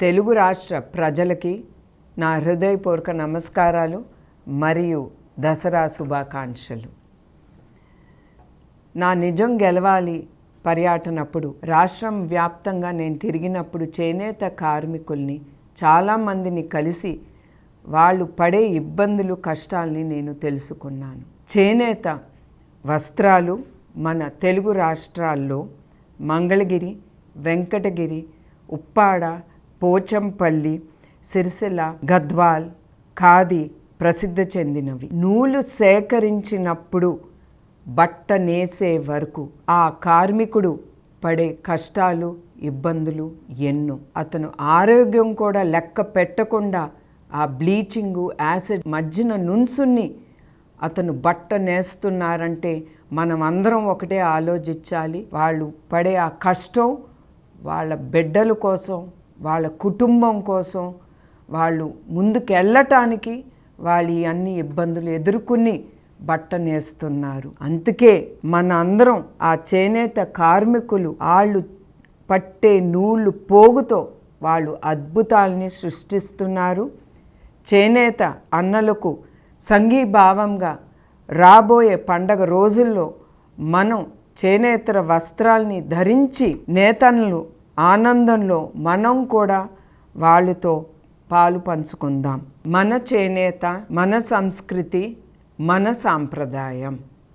తెలుగు రాష్ట్ర ప్రజలకి నా హృదయపూర్వక నమస్కారాలు మరియు దసరా శుభాకాంక్షలు. నా నిజం గెలవాలి పర్యటనప్పుడు రాష్ట్రం వ్యాప్తంగా నేను తిరిగినప్పుడు చేనేత కార్మికుల్ని చాలామందిని కలిసి వాళ్ళు పడే ఇబ్బందులు కష్టాలని నేను తెలుసుకున్నాను. చేనేత వస్త్రాలు మన తెలుగు రాష్ట్రాల్లో మంగళగిరి, వెంకటగిరి, ఉప్పాడ, పోచంపల్లి, సిరిసిల్ల, గద్వాల్, ఖాదీ ప్రసిద్ధి చెందినవి. నూలు సేకరించినప్పుడు బట్ట నేసే వరకు ఆ కార్మికుడు పడే కష్టాలు, ఇబ్బందులు ఎన్నో. అతను ఆరోగ్యం కూడా లెక్క పెట్టకుండా ఆ బ్లీచింగు, యాసిడ్ మధ్యన నుంచుని అతను బట్ట నేస్తున్నారంటే మనం అందరం ఒకటే ఆలోచించాలి. వాళ్ళు పడే ఆ కష్టం వాళ్ళ బిడ్డల కోసం, వాళ్ళ కుటుంబం కోసం, వాళ్ళు ముందుకు వెళ్ళటానికి వాళ్ళు ఈ అన్ని ఇబ్బందులు ఎదుర్కొని బట్ట నేస్తున్నారు. అందుకే మన అందరం ఆ చేనేత కార్మికులు వాళ్ళు పట్టే నూలు పోగుతో వాళ్ళు అద్భుతాలని సృష్టిస్తున్నారు. చేనేత అన్నలకు సంఘీభావంగా రాబోయే పండగ రోజుల్లో మనం చేనేతర వస్త్రాల్ని ధరించి నేతన్నలు ఆనందంలో మనం కూడా వాళ్ళతో పాలు పంచుకుందాం. మన చేనేత, మన సంస్కృతి, మన సాంప్రదాయం.